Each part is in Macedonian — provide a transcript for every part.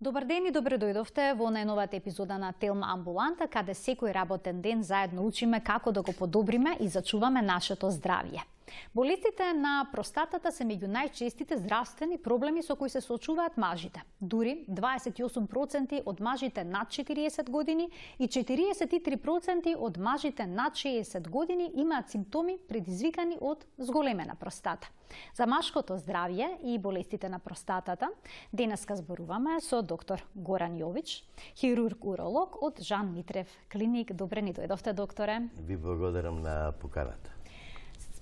Добар ден и добре дојдовте во најновата епизода на Телма Амбуланта, каде секој работен ден заедно учиме како да го подобриме и зачуваме нашето здравје. Болестите на простатата се меѓу најчестите здравствени проблеми со кои се соочуваат мажите. Дури 28% од мажите над 40 години и 43% од мажите над 60 години имаат симптоми предизвикани од зголемена простата. За машкото здравје и болестите на простатата денеска зборуваме со доктор Горан Јович, хирург-уролог од Жан Митрев клиник. Добре ни дојдовте, докторе. Ви благодарам на поканата.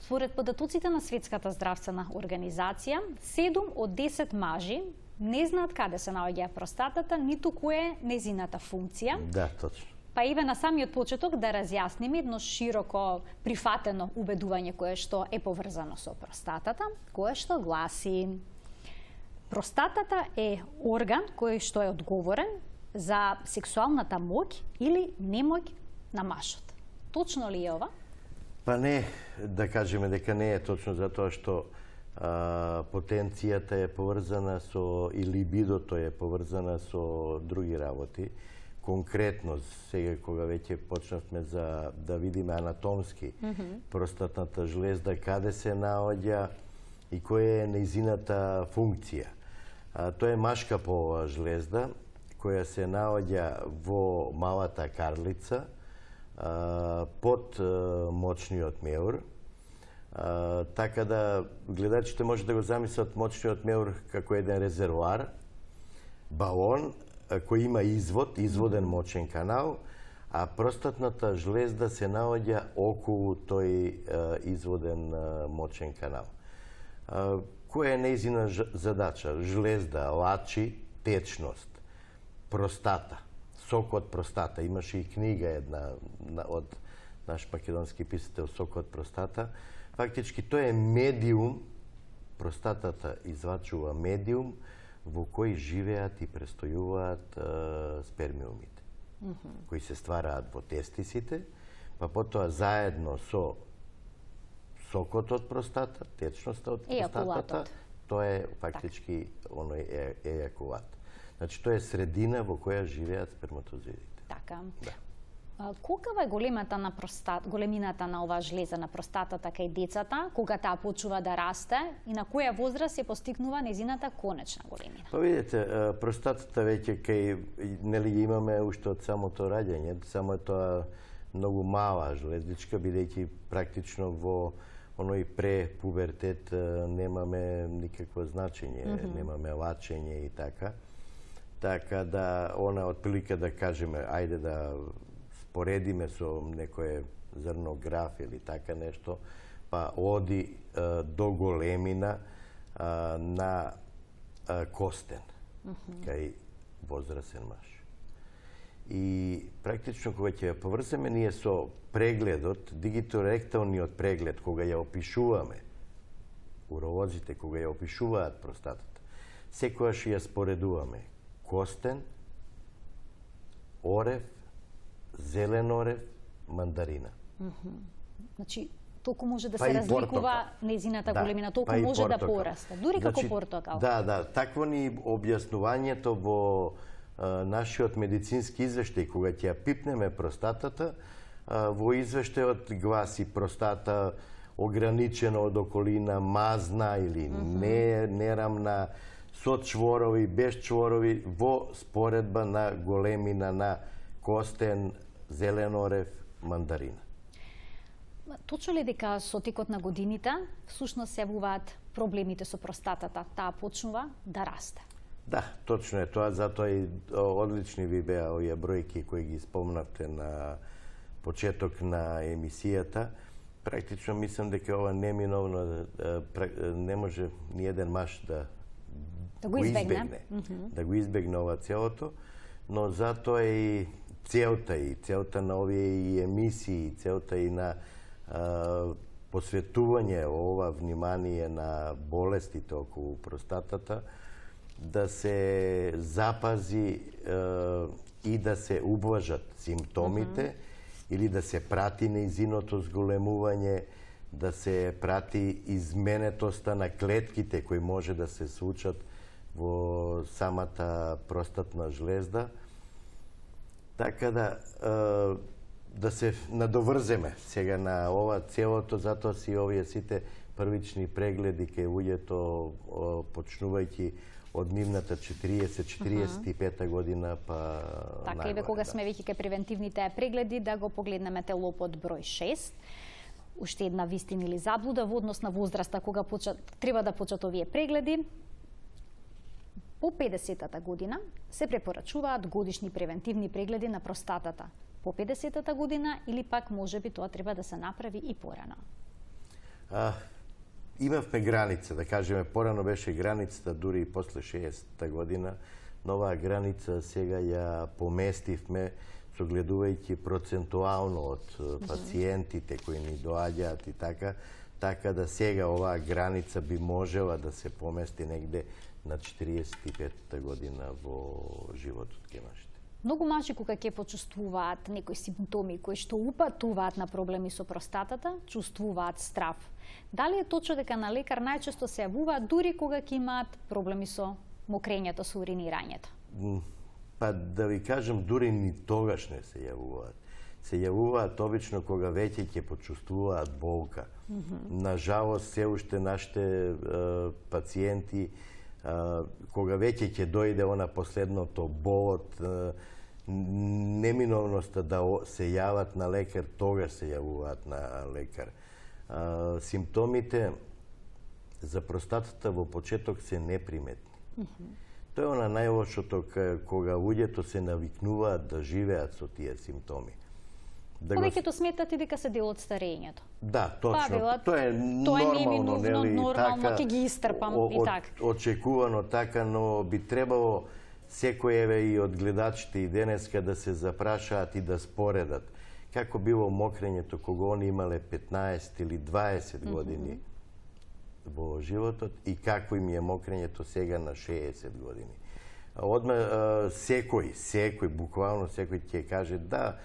Според податоците на Светската здравствена организација, 7 од 10 мажи не знаат каде се наоѓа простатата, ниту која е незината функција. Да, точно. Па еве на самиот почеток да разјасниме едно широко прифатено убедување кое што е поврзано со простатата, кое што гласи: простатата е орган кој што е одговорен за сексуалната моќ или немоќ на мажот. Точно ли е ова? Па не, да кажеме дека не е точно, затоа што потенцијата е поврзана со, и либидото е поврзана со други работи. Конкретно, сега кога веќе почнавме да видиме анатомски простатната жлезда, каде се наоѓа и која е нејзината функција. Тоа е машка полова жлезда, која се наоѓа во малата карлица, под мочниот меур, така да гледачите може да го замислат мочниот меур како еден резервоар, балон кој има изводен мочен канал, а простатната жлезда се наоѓа околу тој изводен мочен канал. Која е нејзина задача? Жлезда лачи течност, простата, сок од простата. Имаше и книга една од наш македонски писател, Сок од простата. Фактички тој е медиум, простатата извачува медиум во кој живеат и престојуваат спермиумите, кои се ствараат во тестисите, па потоа заедно со сокот од простата, течноста од простатата, тоа е фактички оној ејакулат. Значи, тоа е средина во која живеат сперматозоидите. Така. Да. Колкава е големината на оваа жлеза на простатата кај децата, кога таа почнува да расте и на која возраст се постигнува незината конечна големина? Па видите, простатата веќе кај нели имаме уште од самото раѓање, само е тоа многу мала жлездичка, бидејќи практично во оној препубертет немаме никакво значење, немаме лачење и така. Така да, она отприлика да кажеме, ајде да споредиме со некој зрнограф или така нешто, па оди до големина на костен, кај возрасен маж. И практично кога ќе ја поврземе ние со прегледот, дигиторекталниот преглед, кога ја опишуваме, уролозите кога ја опишуваат простатата, секогаш ја споредуваме костен, орев, зелен орев, мандарина. Значи, толку може да се разликува незината големина, толку може да порасте, дури како портокал. Да, такво ни објаснувањето во нашиот медицински извештај, кога ќе ја пипнеме простатата, во извештајот гласи простата ограничена од околина, мазна или нерамна, со чворови, без чворови, во споредба на големина на костен, зелен орев, мандарина. Точно ли дека со текот на годините всушност се јавуваат проблемите со простатата, таа почнува да расте? Да, точно е тоа, затоа и одлични ви беа овие бројки кои ги спомнавте на почеток на емисијата. Практично мислам дека ова неминовно, не може ни еден маж да го избегне ова целото, но затоа и целта на овие емисии, целта и на посветување ова внимание на болестите околу простатата, да се запази и да се ублажат симптомите или да се прати нејзиното зголемување, да се прати изменетоста на клетките кои може да се случат во самата простатна жлезда. Така да се надоврземе сега на ова целото, затоа си овие сите првични прегледи кај луѓето почнувајќи од нивната 40-45 година па така, и кога сме веќе кај превентивните прегледи, да го погледнеме телопод број 6. Уште една вистина или заблуда во однос на возраста кога треба да почнат овие прегледи. По 50-та година се препорачуваат годишни превентивни прегледи на простатата. По 50-та година или пак можеби тоа треба да се направи и порано? Имавме граница, да кажеме, порано беше границата дури и после 60-та година, но оваа граница сега ја поместивме согледувајќи процентуално од пациентите кои ни доаѓаат и така да сега оваа граница би можела да се помести негде на 45-та година во животот ке нашите. Многу мажи кога ќе почувствуваат некои симптоми кои што упатуваат на проблеми со простатата, чувствуваат страв. Дали е точно дека на лекар најчесто се јавуваат дури кога ќе имаат проблеми со мокрењето, со уринирањето? Па да ви кажам, дури ни тогаш не се јавуваат. Се јавуваат обично кога веќе ќе почувствуваат болка. Нажалост, се уште нашите пациенти кога веќе ќе дојде она последното болот, неминовноста да се јават на лекар, тогаш се јавуваат на лекар. Симптомите за простатата во почеток се неприметни. Тоа е она најлошото кога луѓето се навикнуваат да живеат со тие симптоми. Повеќето сметат и дека се дел од старењето. Да, точно. Тоа е нормално, нели, така, ќе ги истрпам и така. Очекувано така, но би требало секој и од гледачите и денеска да се запрашаат и да споредат како било мокрењето кога они имале 15 или 20 години во животот и како им е мокрењето сега на 60 години. Одма секој, буквално секој ќе каже да,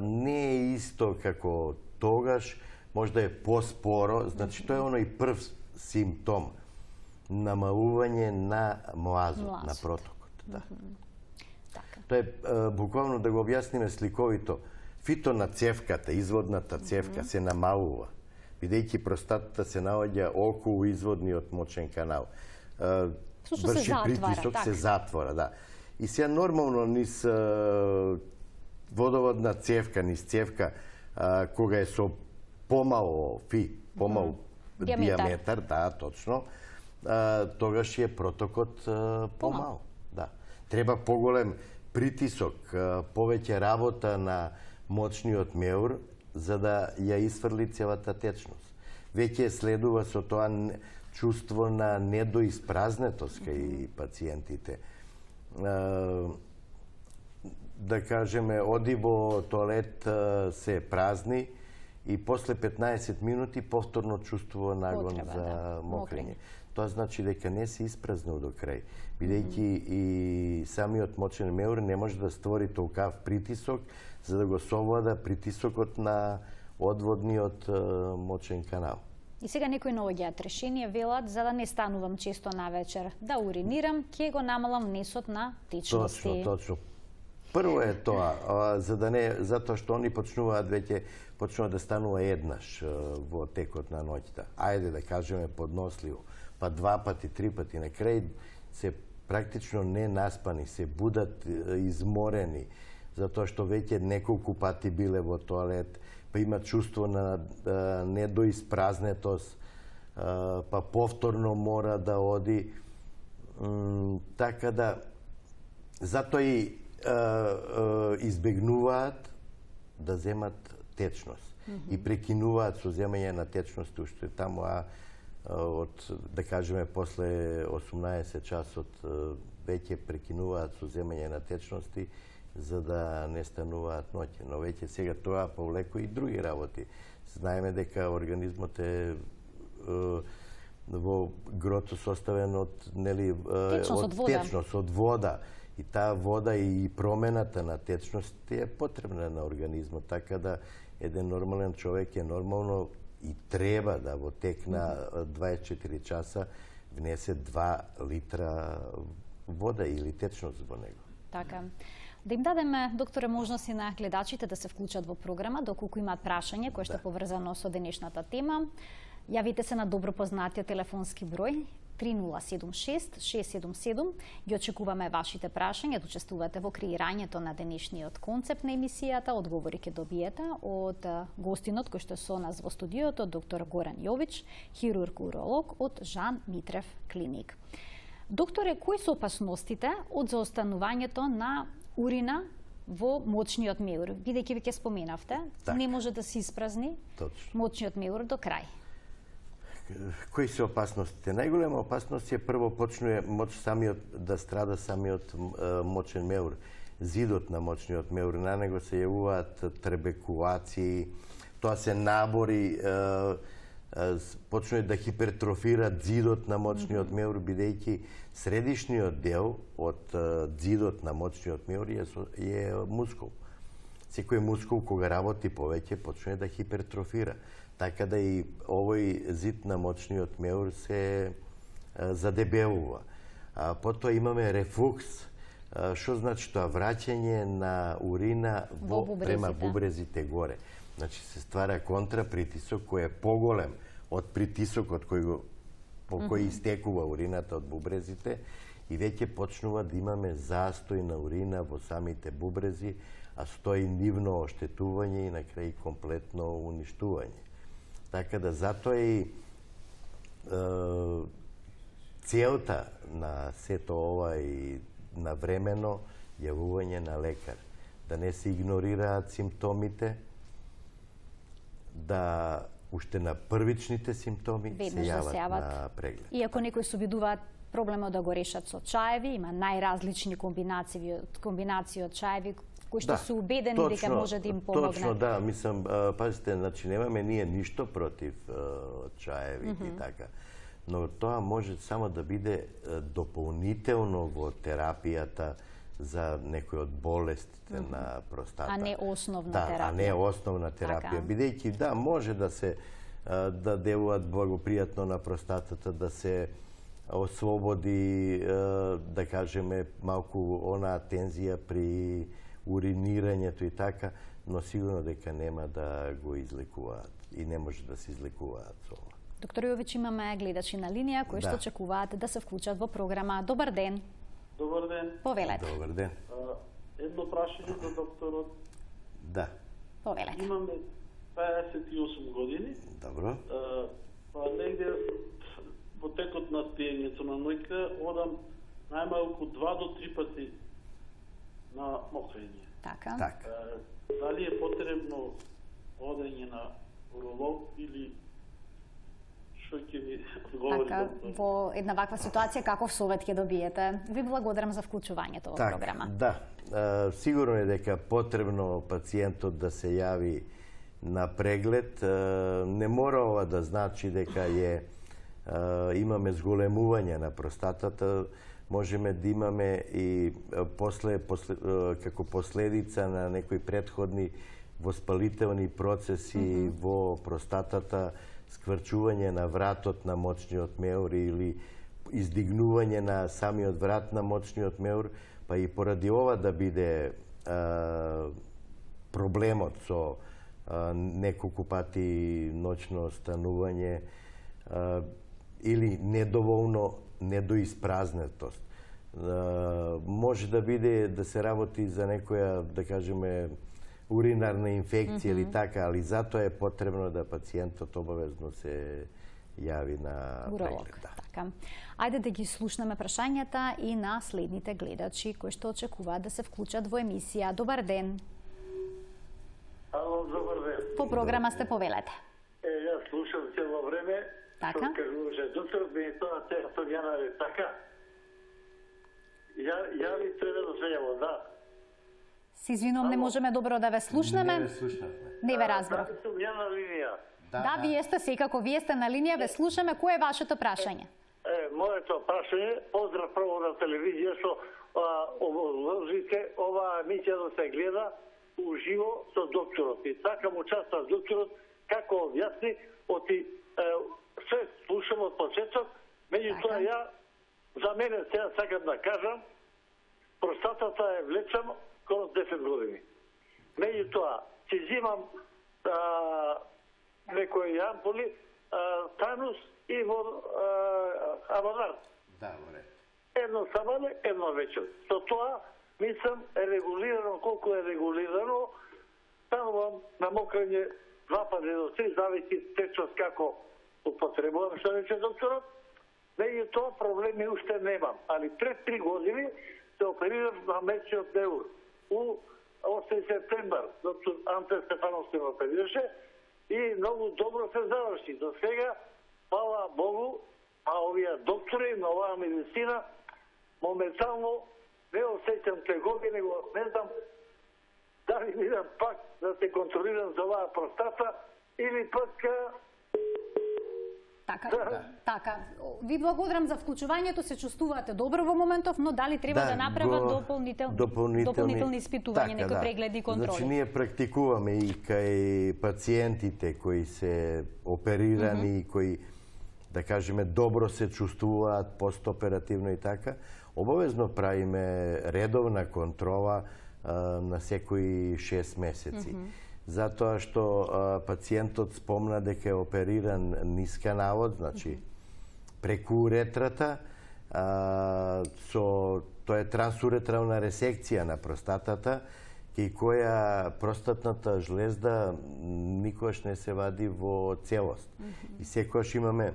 не е исто како тогаш, можда е поспоро, значи тоа е оној прв симптом, намалување на млазот, на протокот. Да. Тоа е, буквално да го објасниме сликовито, фитона цевката, изводната цевка се намалува, бидејќи простатата се наоѓа околу изводниот мочен канал. Врши притисок, се затвора, да. И сега нормално низ водоводна цевка, низ цевка, кога е со помало диаметар, да, точно, тогаш е протокот помал. Да. Треба поголем притисок, повеќе работа на мочниот меур, за да ја исфрли целата течност. Веќе следува со тоа чувство на недоиспразнетост кај пациентите. Да кажеме, оди во тоалет, се празни и после 15 минути повторно чувствува нагон за мокрење. Тоа значи дека не се испразнил до крај, бидејќи и самиот мочен меур не може да створи толкав притисок за да го совлада притисокот на одводниот мочен канал. И сега некои наоѓаат решение, велат, за да не станувам често навечер да уринирам, ќе го намалам внесот на течности. Точно. Прво е тоа, затоа што они почнуваат да станува еднаш во текот на ноќта. Ајде да кажеме подносливо, па 2 пати, 3 пати, на крај се практично не наспани, се будат изморени, затоа што веќе неколку пати биле во тоалет, па има чувство на недоиспразнетост, па повторно мора да оди. Така да, затоа и избегнуваат да земат течност и прекинуваат со земање на течност уште таму, од, да кажеме, после 18 часот веќе прекинуваат со земање на течности за да не стануваат ноќе. Но веќе сега тоа повлекува и други работи. Знаеме дека организмот е во грото составен од течност, од вода. И таа вода и промената на течност е потребна на организмот, така да еден нормален човек е нормално и треба да во тек на 24 часа внесе 2 литра вода или течност во него. Така. Да им дадеме, докторе, можност и на гледачите да се вклучат во програма, доколку имаат прашање кое што е поврзано со денешната тема. Јавите се на добро познатиот телефонски број 3076 677. Ги очекуваме вашите прашања, да учествувате во креирањето на денешниот концепт на емисијата. Одговори ќе добиете од гостинот кој што е со нас во студиото, доктор Горан Јович, хирург-уролог од Жан Митрев клиник. Докторе, кои се опасностите од заостанувањето на урина во мочниот меур? Бидејќи веќе споменавте, не може да се испразни мочниот меур до крај. Кои се опасностите? Најголема опасност е прво почнува да страда самиот мочен меур. Зидот на мочниот меур, на него се јавуваат требекулации, тоа се набори, почнува да хипертрофираат зидот на мочниот меур, бидејќи средишниот дел од зидот на мочниот меур е мускул. Секој мускул кога работи повеќе почнува да хипертрофира. Така да и овој зид на мочниот меур се задебелува. Потоа имаме рефлукс. Што значи тоа? Враќање на урина према бубрезите горе. Значи се ствара контрапритисок кој е поголем од притисокот по кој истекува урината од бубрезите и веќе почнува да имаме застој на урина во самите бубрези, а стои нивно оштетување и на крај комплетно уништување. Така да затоа и целта на сето ова и навремено јавување на лекар. Да не се игнорираат симптомите, да уште на првичните симптоми се јават на преглед. Иако некои се обидуваат проблемот да го решат со чаеви, има најразлични комбинации од чаеви кои што се убедени дека може да им помогне. Точно, да, мислам, пазите, значи немаме ние ништо против чаевите и така, но тоа може само да биде дополнително во терапијата за некои од болестите на простата. А не основна терапија. Да, а не основна терапија. Бидејќи, да, може да се да делуваат благопријатно на простатата, да се ослободи, да кажеме, малку онаа тензија при уринирањето и така, но сигурно дека нема да го излекуваат и не може да се излекуваат со ова. Доктор Јович, имаме гледачи на линија кои што очекуваат да се вклучат во програма. Добар ден. Добар ден. Повелете. Добар ден. Едно прашање за докторот. Да. Повелете. Имаме 58 години. Добро. Па негде во текот на пиењето на ноќта одам најмалку 2 до 3 пати на мокрење. Така. Дали е потребно одење на уролог или што ќе ми одговори? Така, во една ваква ситуација каков совет ќе добиете? Ви благодарам за вклучувањето во програма. Да, сигурно е дека потребно пациентот да се јави на преглед. Не мора ова да значи дека имаме зголемување на простатата. Можеме да имаме и како последица на некои претходни воспалителни процеси во простатата, скврчување на вратот на мочниот меур или издигнување на самиот врат на мочниот меур, па и поради ова да биде проблемот со неколку пати ноќно станување или недоволно недоиспразнетост. Може да биде да се работи за некоја, да кажеме, уринарна инфекција или така, али затоа е потребно да пациентот обавезно се јави на преглед. Така. Ајде да ги слушнеме прашањата и на следните гледачи кои што очекуваат да се вклучат во емисија. Добар ден. Ало, добар ден. По програма сте, повелете. Јас слушам цело време. Така. Што кажуваше докторот, ми тоа Јанар, така. Ја ви треба да се јаво, да. Се извинувам, не можеме добро да ве слушнеме. Не ве слушнавме. Не ве разбрав. Сум ја на линија. Да, вие сте секако, вие сте на линија, ве слушаме. Кој е вашето прашање? Моето прашање, поздрав прво на телевизија, што ова емисија да се гледа уживо со докторот. И сакам участвам с докторот, како објасни, оти се слушам од почеток, ме Меѓутоа, ја, за мене сега сакам да кажам, простатата е влечам скоро 10 години. Меѓутоа, си зимам некои ампули, танус и во Авангард. Да, во ред. Едно сабале, едно вечер. Со тоа, мислам, е регулирано, колку е регулирано, станувам на мокрење 2 пати до 3, зависи течност како употребувам, што рече докторот. Меѓутоа, проблеми уште немам. Али пред 3 години се оперирав на месечниот невр. У 8 септембар, доктор Анте Стефанов се оперираше и многу добро се заврши. До сега, фала Богу, а овие доктори на оваа медицина, моментално не осеќам тегоби, него не знам дали идам пак да се контролирам за оваа простата или пак Така. Ви благодарам за вклучувањето, се чувствувате добро во моментов, но дали треба да направат дополнителни испитувања, некои прегледи и контроли? Значи, ние практикуваме и кај пациентите кои се оперирани, кои, да кажеме, добро се чувствуваат постоперативно и така, обавезно правиме редовна контрола на секои 6 месеци. Затоа што пациентот спомна дека е опериран ниска навод, значи преку уретрата, тоа е трансуретрална ресекција на простатата, кај која простатната жлезда никогаш не се вади во целост. И секогаш имаме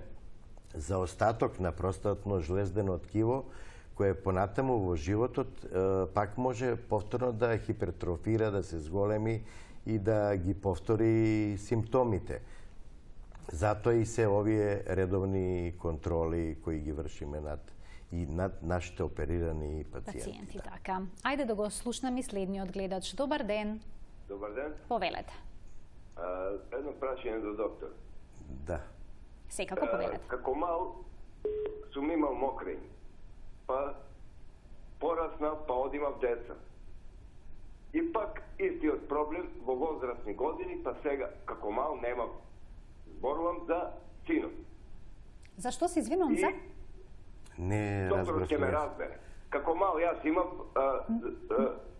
заостаток на простатно жлездено ткиво, кое понатаму во животот пак може повторно да хипертрофира, да се зголеми и да ги повтори симптомите. Затоа и се овие редовни контроли кои ги вршиме над нашите оперирани пациенти. Така. Ајде да го слушнаме следниот гледач. Добар ден. Добар ден. Повелете. Едно прашање до доктор. Да. Секако повелете. Како мал сум имал мокрење, па порасна, па одимав деца. И пак истиот проблем во возрастни години, па сега како мал немам. Зборувам за синот. Зашто се извинувам за? Не Докторот ќе ме разбере. Како мал јас имам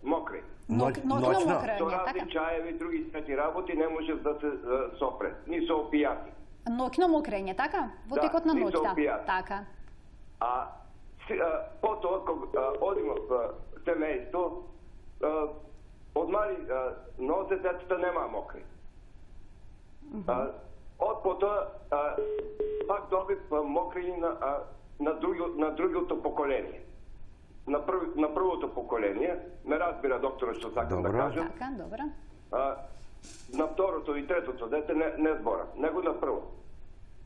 мокрење. Ноќно мокрење, Со разни така? чаеви и други свети работи не можеш да се сопре. Ни со опијати. Ноќно мокрење, така? Во Да, текот на ни со ноќта. опијати. Така. Потоа, кога одим во семејство, од мали нозе децата нема мокри. Од потоа пак добив мокри на другото поколение. На првото поколение, ме разбира докторот што сакам да кажам. Така, добро. На второто и третото дете не зборам, него на прво.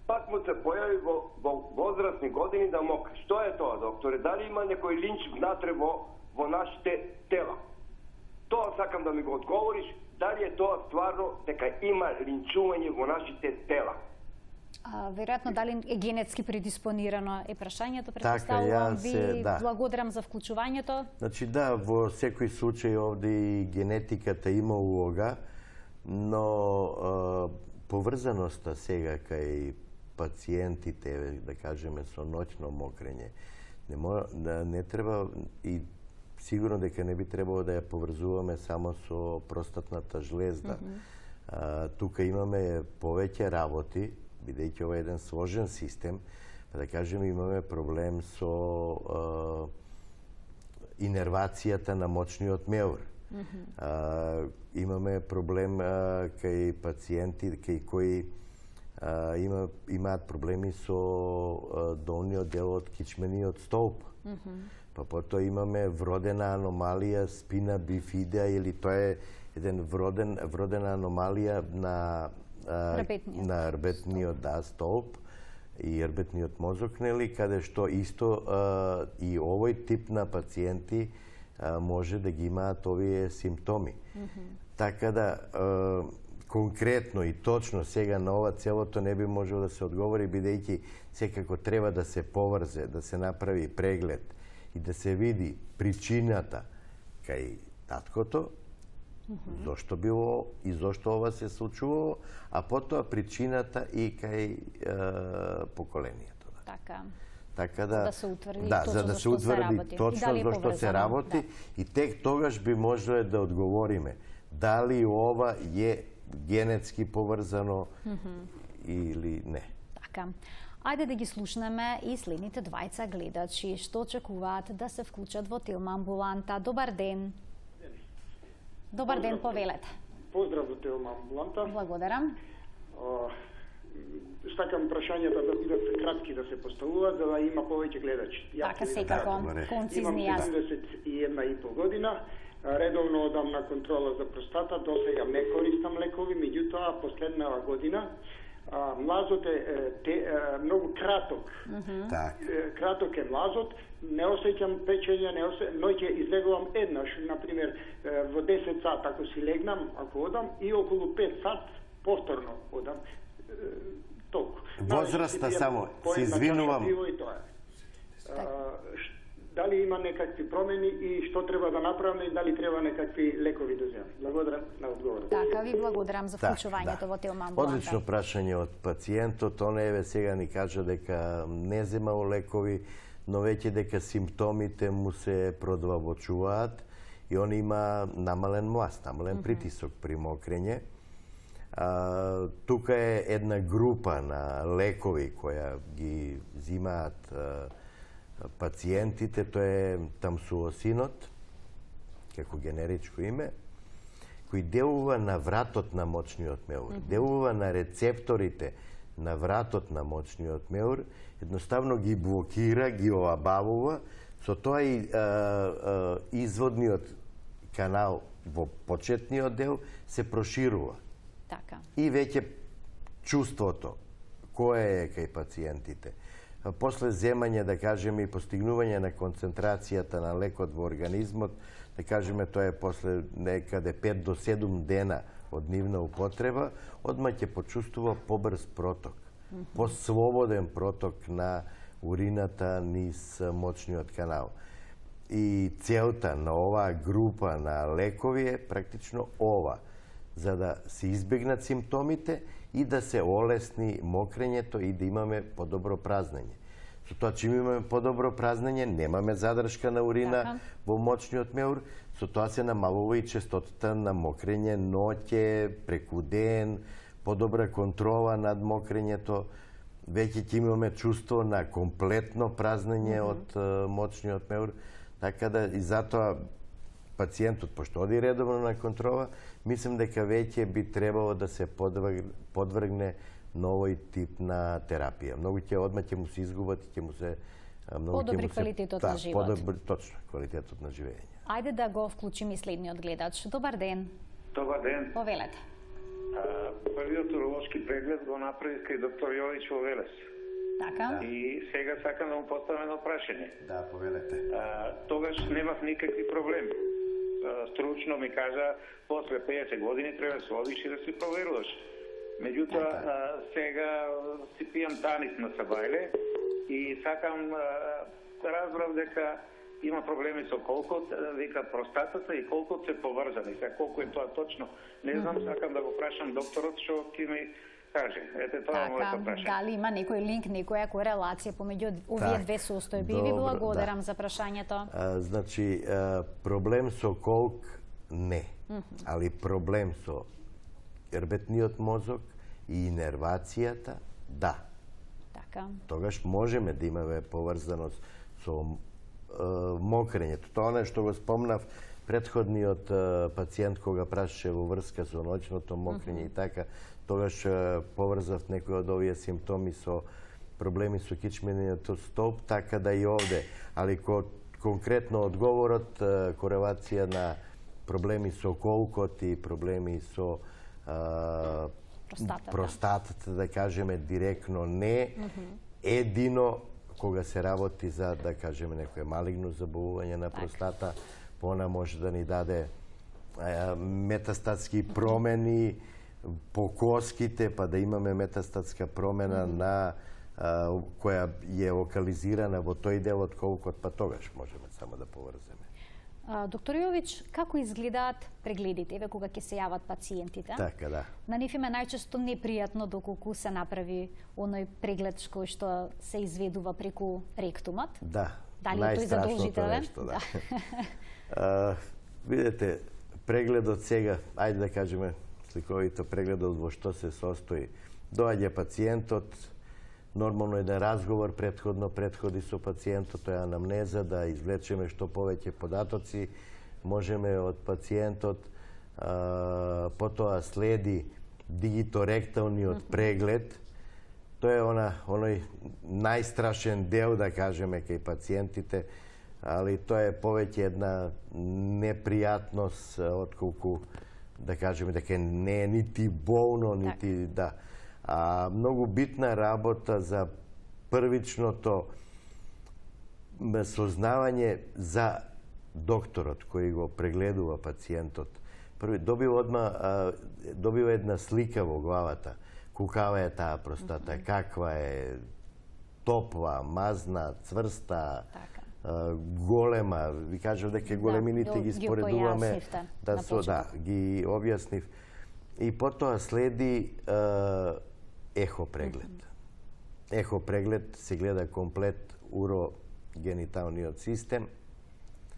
Пак му се појави во возрастни години да мокри. Што е тоа, докторе? Дали има некој линч внатре во нашите тела? Тоа сакам да ми го одговориш, дали е тоа стварно дека има линчување во нашите тела? Веројатно, дали е генетски предиспонирано е прашањето, претпоставувам. Ви благодарам за вклучувањето. Значи да, во секој случај овде и генетиката има улога, но поврзаноста сега кај пациентите, да кажеме, со ноќно мокрење, не треба и сигурно дека не би требало да ја поврзуваме само со простатната жлезда. Тука имаме повеќе работи, бидејќи ова е еден сложен систем, да кажеме имаме проблем со инервацијата на мочниот меур. Имаме проблем кај пациенти кај кои имаат проблеми со долниот дел од кичмениот столб. Па потоа имаме вродена аномалија спина бифидеа, или тоа е еден вродена аномалија на рбетниот столб и рбетниот мозок, нели, каде што исто и овој тип на пациенти може да ги имаат овие симптоми. Така да, конкретно и точно сега на ова целото не би можело да се одговори, бидејќи секако треба да се поврзе, да се направи преглед и да се види причината кај таткото, зошто било и зошто ова се случувало, а потоа причината и кај поколението. Така. Така да се утврди да, точно за да за се што се утврди работи. И точно дали е за што се поврзано, работи и тек тогаш би можеле да одговориме дали ова е генетски поврзано или не. Така. Ајде да ги слушнеме и следните двајца гледачи што очекуваат да се вклучат во Телма амбуланта. Добар ден. Добар ден, повелете. Поздрав до Телма амбуланта. Благодарам. Сакам прашањата да бидат кратки да се поставуваат, за да има повеќе гледачи. Така, секако, концизни Имам јасно. 71,5 година. Редовно одам на контрола за простата, досега не користам лекови, меѓутоа последнава година млазот е многу краток. Краток е млазот, не осеќам печење, ноќе излегувам еднаш, например во 10 сат ако си легнам, ако одам, и околу 5 сат повторно одам. Толку. Возраста само, се извинувам. Дали има некакви промени и што треба да направиме и дали треба некакви лекови да земам? Благодарам на одговорот. Така, ви благодарам за вклучувањето во Телма амбуланта. Одлично прашање од пациентот, он еве сега ни кажа дека не земал лекови, но веќе дека симптомите му се продвавочуваат и он има намален млаз, намален притисок при мокрење. Тука е една група на лекови која ги зимаат пациентите, тоа е тамсуосинот, како генеричко име, кој делува на вратот на мочниот меур, делува на рецепторите на вратот на мочниот меур, едноставно ги блокира, ги олабавува, со тоа и изводниот канал во почетниот дел се проширува. Така. И веќе чувството кое е кај пациентите. После земање, да кажеме, и постигнување на концентрацијата на лекот во организмот, да кажеме, тоа е после некаде 5 до 7 дена од нивна употреба, одма ќе почувствува побрз проток, послободен проток на урината низ мочниот канал. И целта на оваа група на лекови е практично ова, за да се избегнат симптомите и да се олесни мокрењето и да имаме подобро празнење. Со тоа, че имаме подобро празнење, немаме задршка на урина во мочниот меур, со тоа се намалува и честотата на мокрење ноќе, преку ден, подобра контрола над мокрењето, веќе ќе имаме чувство на комплетно празнење од мочниот меур, така да и затоа пациентот, пошто оди редовно на контрола, мислам дека веќе би требало да се подвргне на овој тип на терапија. Многу одма ќе му се изгубат и ќе му се подобри квалитетот на живот. Подобри точно квалитетот на живење. Ајде да го вклучиме и следниот гледач. Добар ден. Добар ден. Повелете. Првиот уролошки преглед го направи кај доктор Јович во Велес. Така. И сега сакам да му поставам едно прашање. Да, повелете. Тогаш немав никакви проблеми. Стручно ми кажа, после 50 години треба да се одиш и да се проверуваш. Меѓутоа, сега си пијам танис на сабајле и сакам да разбрав дека има проблеми со колкот, вика простатата и колкот се поврзани. Сега колку е тоа точно, не знам, сакам да го прашам докторот што ќе ми каже. Ете, тоа е моето прашање. Дали има некој линк, некоја корелација помеѓу овие две состојби? Ви благодарам за прашањето. Значи, проблем со колк не, али проблем со ербетниот мозок и инервацијата, да. Така. Тогаш можеме да имаме поврзаност со мокрењето. Тоа што го спомнав претходниот пациент кога прашаше во врска со ноќното мокрење и така, тогаш поврзав некои од овие симптоми со проблеми со кичмениот столб, така да и овде. Али конкретно одговорот, корелација на проблеми со колкот и проблеми со простатата, да кажеме, директно не. Едино кога се работи за, да кажеме, некое малигно заболување на простата, она може да ни даде метастатски промени по коските, па да имаме метастатска промена на која е локализирана во тој дел од колкот, па тогаш можеме само да поврземе. Доктор Јович, како изгледаат прегледите, еве кога ќе се јават пациентите? Така, да. На нив им е најчесто непријатно доколку се направи оној преглед кој што се изведува преку ректумот. Да. Дали е тој задолжителен? Нешто, да. Видете, прегледот сега, ајде да кажеме, сликовито прегледот во што се состои. Доаѓа пациентот, нормално еден разговор предходи со пациентот, тоа е анамнеза, да извлечеме што повеќе податоци можеме од пациентот, потоа следи дигиторекталниот преглед. Тоа е оној најстрашен дел, да кажеме, кај пациентите, али тоа е повеќе една непријатност, отколку, да кажеме, дека не е нити болно, нити, да. Многу битна работа за првичното сознавање за докторот кој го прегледува пациентот. Добива една слика во главата. Кукава е таа простата, каква е, топла, мазна, цврста, голема. Ви кажав дека големините ги споредуваме. Ги објаснив. И потоа следи ехо преглед. Ехо преглед се гледа комплет урогениталниот систем.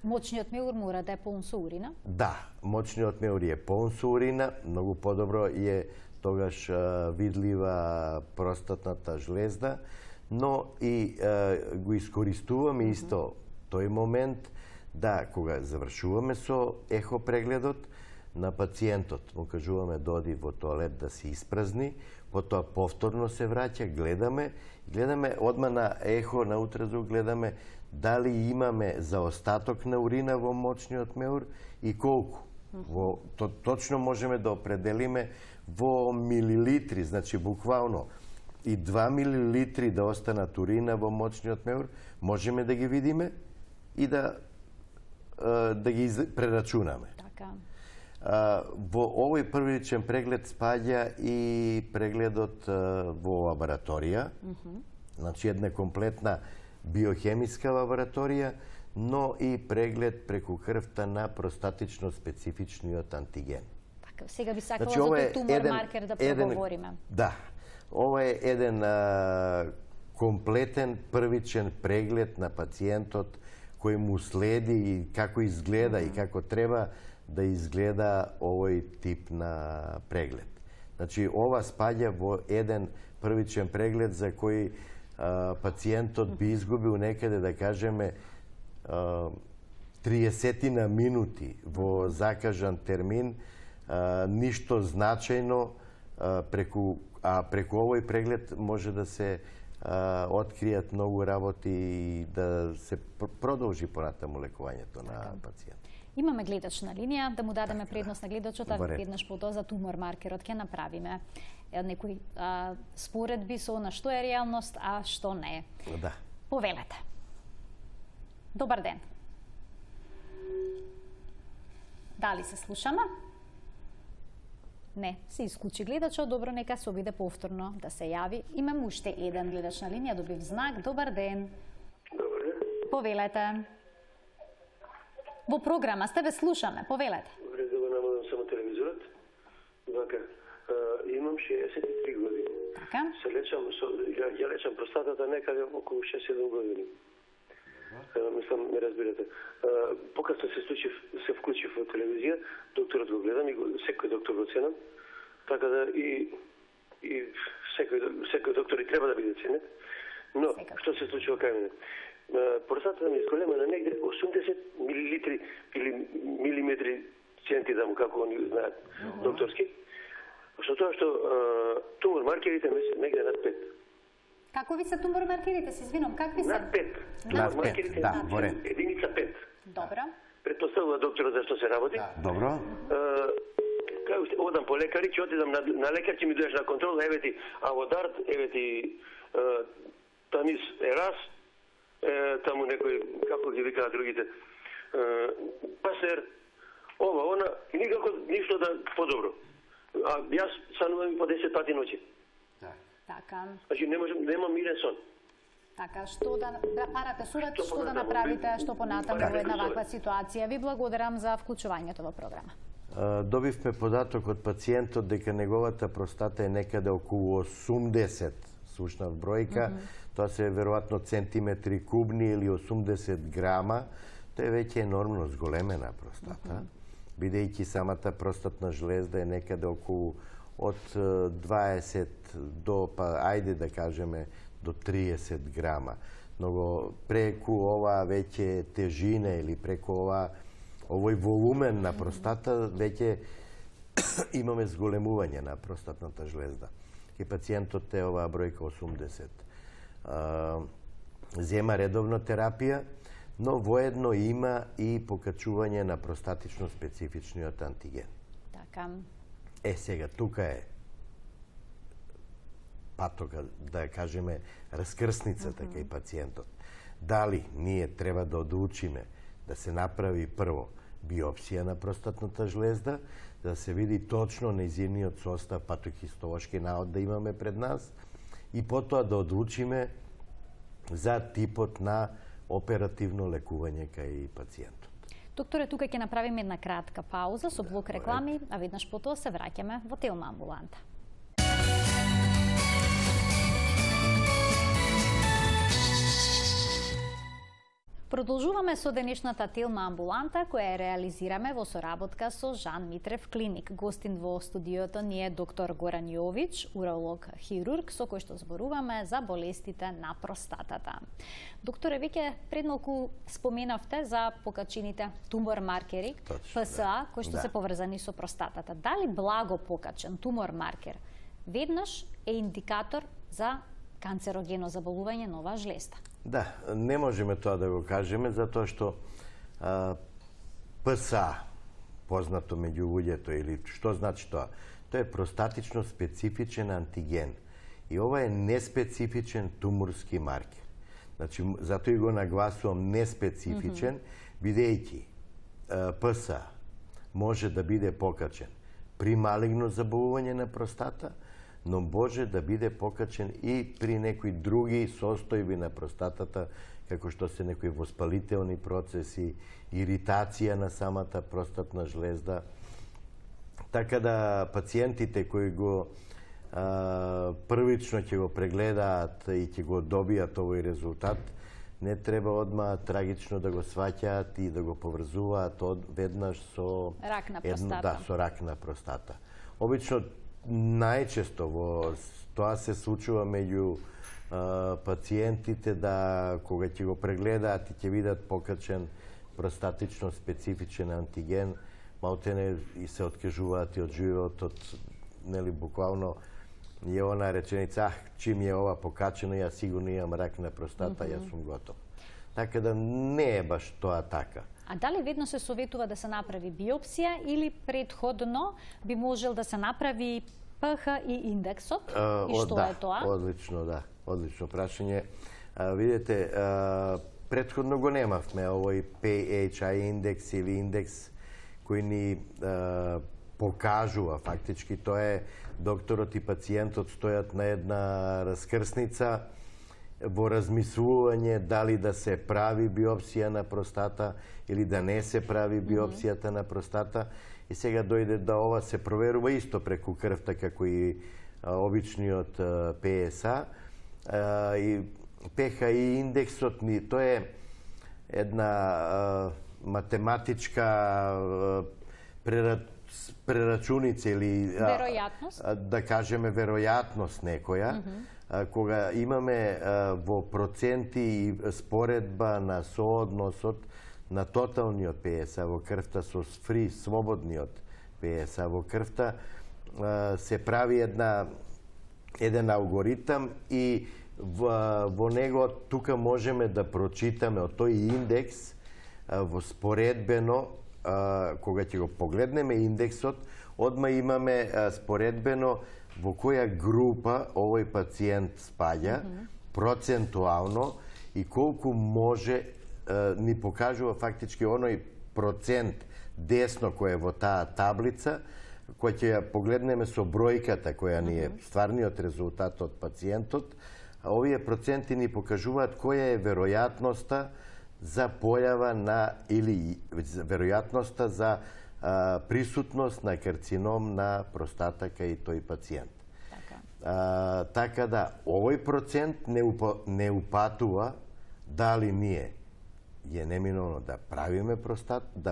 Мочниот меур мора да е полн со урина? Да, мочниот меур е полн со урина, многу подобро е тогаш видлива простатната жлезда, но и го искористуваме исто тој момент да, кога завршуваме со ехо прегледот, на пациентот му кажуваме да оди во тоалет да се испразни, потоа повторно се враќа, гледаме одма на ехо, на утразвук, гледаме дали имаме заостаток на урина во мочниот меур и колку. Точно можеме да определиме во милилитри, значи буквално и 2 милилитри да останат урина во мочниот меур, можеме да ги видиме и да ги прерачунаме. Така. Во овој првичен преглед спаѓа и прегледот во лабораторија, значи една комплетна биохемиска лабораторија, но и преглед преку крвта на простатично специфичниот антиген. Така, сега би сакала за тој тумор маркер да проговориме. Да, ова е еден комплетен првичен преглед на пациентот кој му следи и како изгледа и како треба да изгледа овој тип на преглед. Значи, ова спаѓа во еден првичен преглед за кој пациентот би изгубил некаде, да кажеме, 30 минути во закажан термин, ништо значајно, преку овој преглед може да се откријат многу работи и да се продолжи понатаму лекувањето на пациент. Имаме гледач на линија, да му дадеме предност на гледачот, а веднаш по тоа за тумор маркерот ќе направиме некои споредби со на што е реалност, а што не е. Да. Повелете. Добар ден. Дали се слушаме? Не, се исклучи гледачот, добро, нека се обиде повторно да се јави. Имам уште еден гледач на линија, добив знак. Добар ден. Добар ден. Повелете. Во програма сте, ве слушаме, повелете. Добре, да го намалам само телевизорот. Вака, имам 63 години. Така. Ја лечам простатата некаде околу 6-7 години. Мислам, ме разбирате. Покасно се вклучив во телевизија, докторот го гледам и секој доктор го ценам. Така да и секој доктор и треба да биде ценет. Но, што се случува кај мене? Простатата ми е зголемена негде 80 милилитри или милиметри центидам, како они знаат докторски. Што тоа што тумор маркерите ми се негде над 5. Како ви се тумор маркерите? Се извинувам, какви се? Над 5. Тумор маркерите единица 5. Добро. Предпоставува докторот за што се работи. Добро. Одам по лекари, ќе одидам на лекар, ќе ми дојдеш на контрола, еве ти аводарт, еве ти тамис ерас, таму некој, како ги викаат другите, пасер, ова, она, никако ништо да подобро. А јас санувам по 10 пати ноќи. Така. Значи, немам мирен сон. Така, што да барате совет, што да направите, што понатаму во една ваква ситуација. Ви благодарам за вклучувањето во програма. Добивме податок од пациентот дека неговата простата е некаде околу 80 сушна бројка. Тоа се веројатно центиметри кубни или 80 грама. Тоа е веќе енормно зголемена простата. Бидејќи самата простатна жлезда е некаде околу од 20 до, ајде да кажеме, до 30 грама. Много преку ова веќе тежина или преку овој волумен на простата веќе имаме зголемување на простатната жлезда. И пациентот е оваа бројка 80. Зема редовно терапија, но воедно има и покачување на простатично специфичниот антиген. Така. Сега, тука е патока, да кажеме, раскрсницата кај пациентот. Дали ние треба да одлучиме да се направи прво биопсија на простатната жлезда, да се види точно нејзиниот состав патохистолошки наод да имаме пред нас и потоа да одлучиме за типот на оперативно лекување кај пациентот. Докторе, тука ќе направиме една кратка пауза со блок реклами, а веднаш потоа се враќаме во Телма амбуланта. Продолжуваме со денешната Телма амбуланта која реализираме во соработка со Жан Митрев клиник. Гостин во студиото ни е доктор Горан Јович, уролог хирург, со кој што зборуваме за болестите на простатата. Докторе, веќе пред малку споменавте за покачените тумор маркери, ПСА, кои што се поврзани со простатата. Дали благо покачен тумор маркер веднаш е индикатор за канцерогено заболување на оваа жлезда? Да, не можеме тоа да го кажеме, затоа што ПСА, познато меѓу луѓето, или што значи тоа? Тоа е простатично специфичен антиген. И ова е неспецифичен туморски маркер. Значи, затоа и го нагласувам неспецифичен, бидејќи ПСА може да биде покачен при малигно заболување на простата, но може да биде покачен и при некои други состојби на простатата, како што се некои воспалителни процеси, иритација на самата простатна жлезда. Така да пациентите кои го првично ќе го прегледаат и ќе го добијат овој резултат, не треба одма трагично да го сваќаат и да го поврзуваат веднаш со рак на простата. Да, со рак на простата. Обично најчесто тоа се случува меѓу пациентите да кога ќе го прегледаат и ќе видат покачен простатично специфичен антиген, малтене и се откажуваат и од животот, нели буквално е она реченица, чим е ова покачено, ја сигурно имам рак на простата, јас сум готов. Така да не е баш тоа така. А дали ведно се советува да се направи биопсија или предходно би можел да се направи ПХИ индексот? И што е тоа? Одлично, да. Одлично прашање. Видете, предходно го немавме овој PHI индекс или индекс кој ни покажува фактички. Тоа е докторот и пациентот стојат на една раскрсница во размислување дали да се прави биопсија на простата или да не се прави биопсијата на простата. И сега дојде да ова се проверува исто преку крвта како и обичниот ПСА. И ПХИ индексот ни, тоа е една математичка прерачуница или да кажеме веројатност некоја, кога имаме во проценти и споредба на соодносот на тоталниот ПСА во крвта со слободниот ПСА во крвта, се прави еден алгоритам и во него тука можеме да прочитаме од тој индекс во споредбено, кога ќе го погледнеме индексот, одма имаме споредбено во која група овој пациент спаѓа процентуално и колку може ни покажува фактички оној процент десно кој е во таа таблица, која ќе ја погледнеме со бројката која ни е стварниот резултат од пациентот, овие проценти ни покажуваат која е веројатноста за појава на или веројатноста за присутност на карцином на простата кај тој пациент. Така да, овој процент не упатува дали ние е неминовно да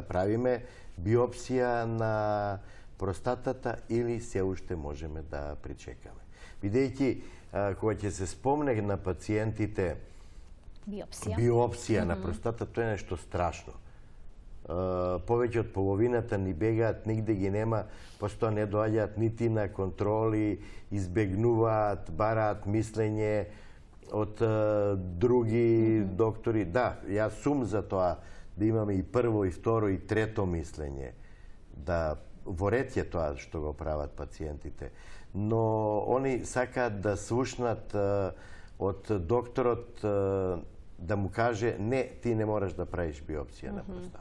правиме биопсија на простатата или се уште можеме да причекаме. Бидејќи кога ќе се спомне на пациентите биопсија на простата, тоа е нешто страшно. Повеќе од половината ни бегаат, нигде ги нема, постоја не доаѓаат нити на контроли, избегнуваат, бараат мислење од други доктори. Да, јас сум за тоа да имаме и прво, и второ, и трето мислење. Да во ред е тоа што го прават пациентите. Но они сакаат да слушнат од докторот да му каже не, ти не мораш да правиш биопсија на простата.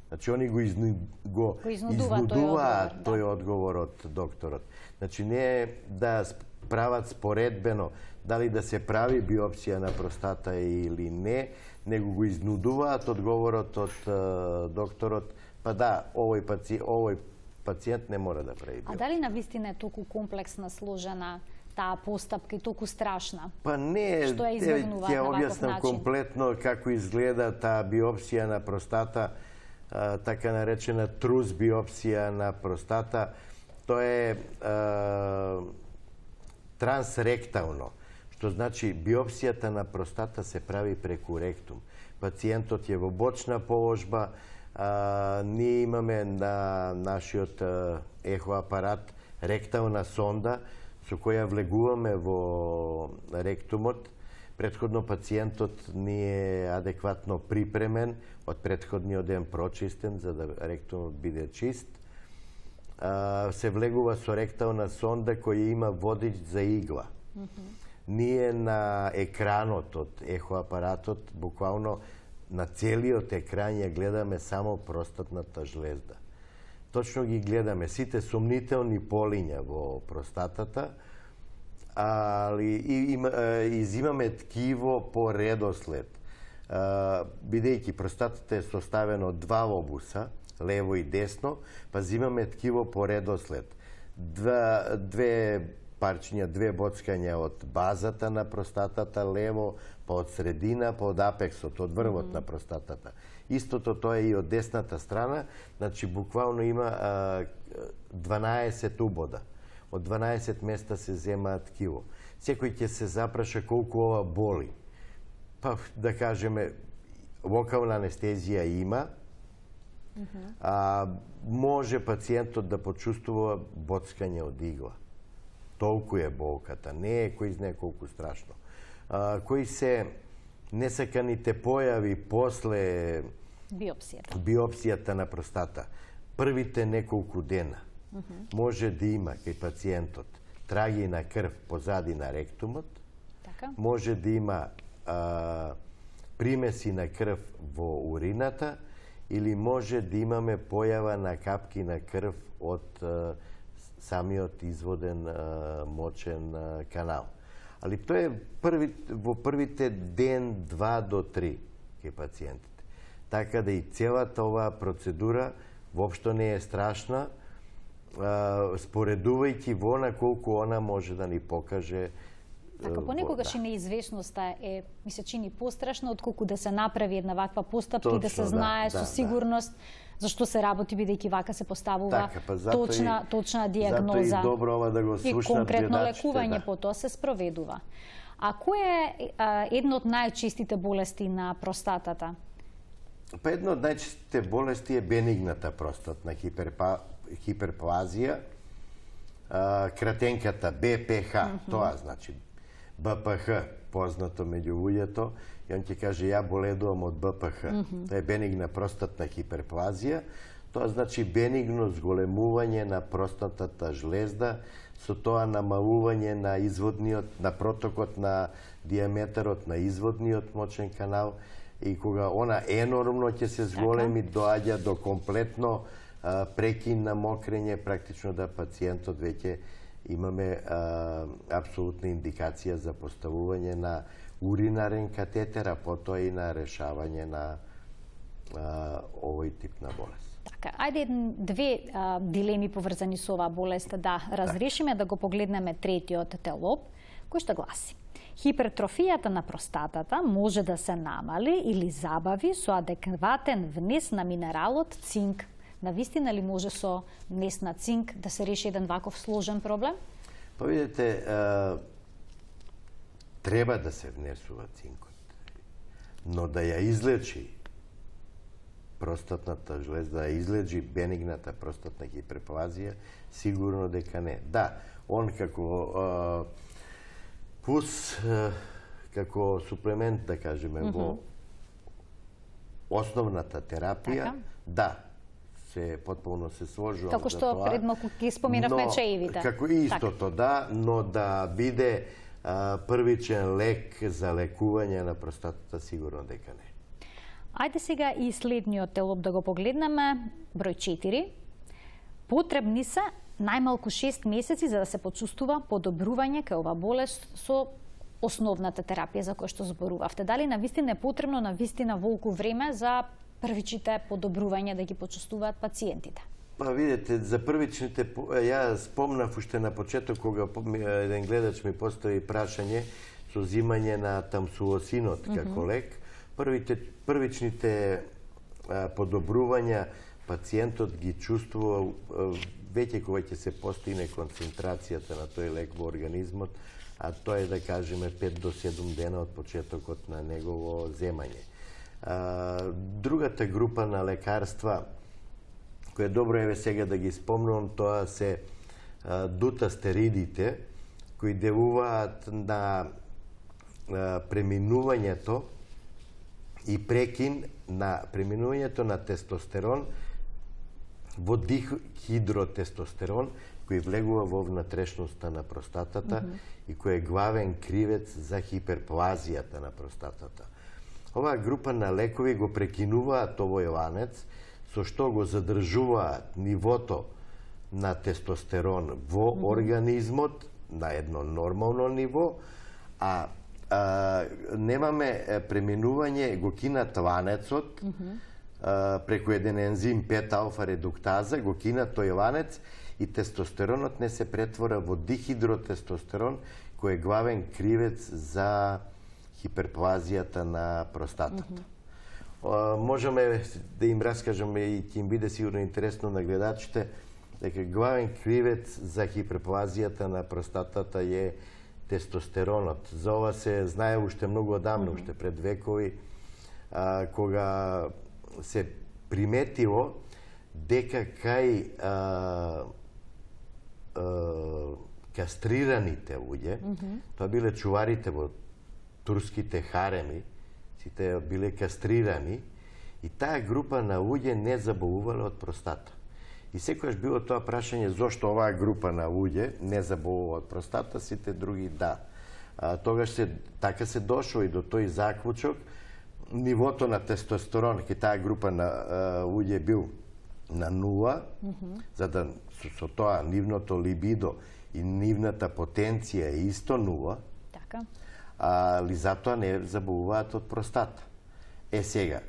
Значи, они го изнудуваат тој одговор од докторот. Значи, не да прават споредбено дали да се прави биопсија на простата или не, него го изнудуваат одговорот од докторот, па да, овој пациент не мора да прави биопсија. А дали навистина е толку комплексна, сложена таа постапка и толку страшна? Па не, ќе објаснам комплетно како изгледа таа биопсија на простата, така наречена трус биопсија на простата. Тоа е трансректално, што значи биопсијата на простата се прави преку ректум. Пациентот е во бочна положба, ние имаме на нашиот ехоапарат ректална сонда со која влегуваме во ректумот. Предходно пациентот не е адекватно припремен, од предходниот ден прочистен, за да ректумот биде чист. Се влегува со ректална сонда која има водич за игла. Ние на екранот од ехоапаратот, буквално на целиот екран ја гледаме само простатната жлезда. Точно ги гледаме сите сумнителни полиња во простатата, али изимаме ткиво по редослед. Бидејќи простатата е составена од два лобуса, лево и десно, па зимаме ткиво по редослед. Две парчиња, две боцкања од базата на простатата лево, па од средина, па од апексот, од врвот на простатата. Истото тоа е и од десната страна, значи буквално има 12 убода. Од 12 места се зема ткиво. Секој ќе се запраша колку ова боли. Па да кажеме, локална анестезија има, може пациентот да почувствува боцкање од игла. Толку е болката, не е кој знае колку страшно. Кои се несаканите појави после биопсијата на простата? Првите неколку дена може да има кај пациентот траги на крв позади на ректумот, може да има примеси на крв во урината или може да имаме појава на капки на крв од самиот изводен мочен канал. Али тоа е во првите ден, 2 до 3 кај пациентите. Така да и целата оваа процедура воопшто не е страшна, споредувајќи во на колку она може да ни покаже. Така, понекогаш и неизвестноста е, ми се чини пострашна, отколку да се направи една ваква постапка и да се знае со сигурност зашто се работи, бидејќи вака се поставува точна диагноза. Затоа и добро ова да го слушнат и конкретно лекување по тоа се спроведува. А кој е едно од најчестите болести на простатата? Па едно од најчестите болести е бенигната простатна хиперплазија, кратенката БПХ, тоа значи БПХ, познато меѓу луѓето, и он ќе каже ја боледувам од БПХ. Тоа е бенигна простатна хиперплазија, тоа значи бенигно зголемување на простатната жлезда, со тоа намалување на изводниот, на протокот на диаметарот на изводниот мочен канал, и кога она енормно ќе се зголеми, доаѓа до комплетно прекин на мокрење, практично да пациентот веќе имаме апсолутна индикација за поставување на уринарен катетер, а потоа и на решавање на овој тип на болест. Така, ајде две дилеми поврзани со оваа болест да разрешиме, да го погледнеме третиот телоп, кој што гласи: хипертрофијата на простатата може да се намали или забави со адекватен внес на минералот цинк. Навистина ли може со внес на цинк да се реши еден ваков сложен проблем? Па видите, треба да се внесува цинкот, но да ја излечи простатната жлезда, да излечи бенигната простатна хиперплазија, сигурно дека не. Да, он како пус, како суплемент, да кажеме, во основната терапија, да, потполно се сложувам како за што тоа. пред малку ги споминавме чаевите. Како истото, да, но да биде првичен лек за лекување на простатата, сигурно дека не. Ајде сега и следниот телоп да го погледнеме, број 4. Потребни се најмалку 6 месеци за да се почувствува подобрување кај ова болест со основната терапија за која што зборувавте. Дали навистина е потребно навистина волку време за првичните подобрувања да ги почувствуваат пациентите? Па видите, за првичните, ја спомнав уште на почеток кога еден гледач ми постави прашање со зимање на тамсуосинот како лек. Првичните подобрувања пациентот ги чувствува веќе кога ќе се постигне концентрацијата на тој лек во организмот, а тоа е, да кажеме, 5 до 7 дена од почетокот на негово земање. Другата група на лекарства, која добро е сега да ги спомнувам, тоа се дутастеридите, кои делуваат на преминувањето и прекин на преминувањето на тестостерон во дихидротестостерон, кој влегува во внатрешноста на простатата и кој е главен кривец за хиперплазијата на простатата. Оваа група на лекови го прекинуваат овој ланец, со што го задржуваат нивото на тестостерон во организмот на едно нормално ниво, а немаме преминување, го кинат ланецот преку еден ензим 5-алфа редуктаза, го кинат тој ланец и тестостеронот не се претвора во дихидротестостерон, кој е главен кривец за хиперплазијата на простатата. Можеме да им раскажеме и ќе им биде сигурно интересно на гледачите дека главен кривец за хиперплазијата на простатата е тестостеронот. За ова се знае уште многу одамно, уште пред векови, кога се приметило дека кај кастрираните луѓе, тоа биле чуварите во турските хареми, сите биле кастрирани и таа група на луѓе не заболувале од простата. И секојаш било тоа прашање зошто оваа група на луѓе не заболува од простата, сите други да. Тогаш така се дошло и до тој заклучок, нивото на тестостерон кај таа група на луѓе бил на 0, за да со тоа нивното либидо и нивната потенција е исто 0, Така. али затоа не заболуваат од простата. Сега,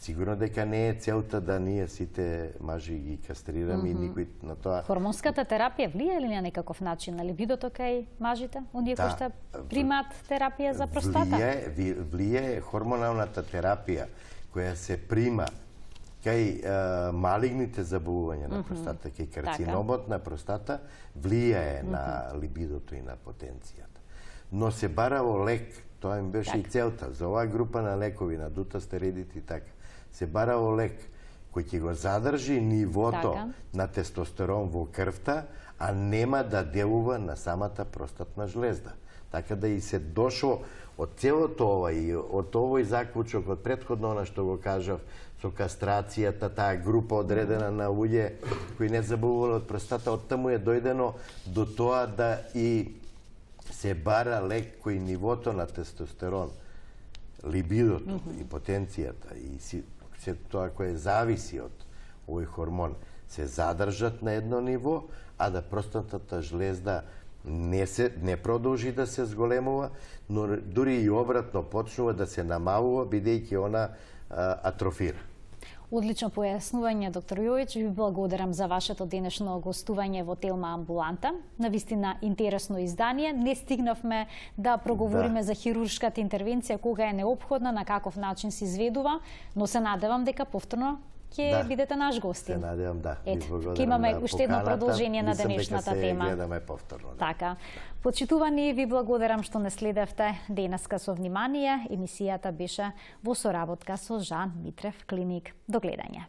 сигурно дека не е целта да ние сите мажи ги кастрираме и никој на тоа... Хормонската терапија влие ли на некаков начин на либидото кај мажите, оние кои што примаат терапија за простата? Влие хормоналната терапија која се прима кај малигните заболувања на простата, кај карциномот на простата, влијае на либидото и на потенцијата. Но се барало лек, тоа им беше и целта, за оваа група на лекови, на дутастеридите и така, се барало лек кој ќе го задржи нивото на тестостерон во крвта, а нема да делува на самата простатна жлезда. Така да и се дошло од целото ова и од овој заклучок, од претходно она што го кажав, со кастрацијата, таа група одредена на луѓе кои не заболувале од простата, од таму е дојдено до тоа да и се бара лек кој нивото на тестостерон, либидото и потенцијата и се тоа кое зависи од овој хормон се задржат на едно ниво, а да простатната жлезда не продолжи да се зголемува, но дури и обратно почнува да се намалува, бидејќи она атрофира. Одлично појаснување, доктор Јович. Ви благодарам за вашето денешно гостување во Телма амбуланта. Навистина интересно издание. Не стигнавме да проговориме за хируршката интервенција, кога е неопходна, на каков начин се изведува, но се надевам дека повторно ќе бидете наш гостин. Се надевам, да. Ето, ќе имаме уште едно продолжение на денешната тема. Се гледаме повторно. Да. Така. Почитувани, ви благодарам што не следевте денеска со внимание. Емисијата беше во соработка со Жан Митрев Клиник. До гледање.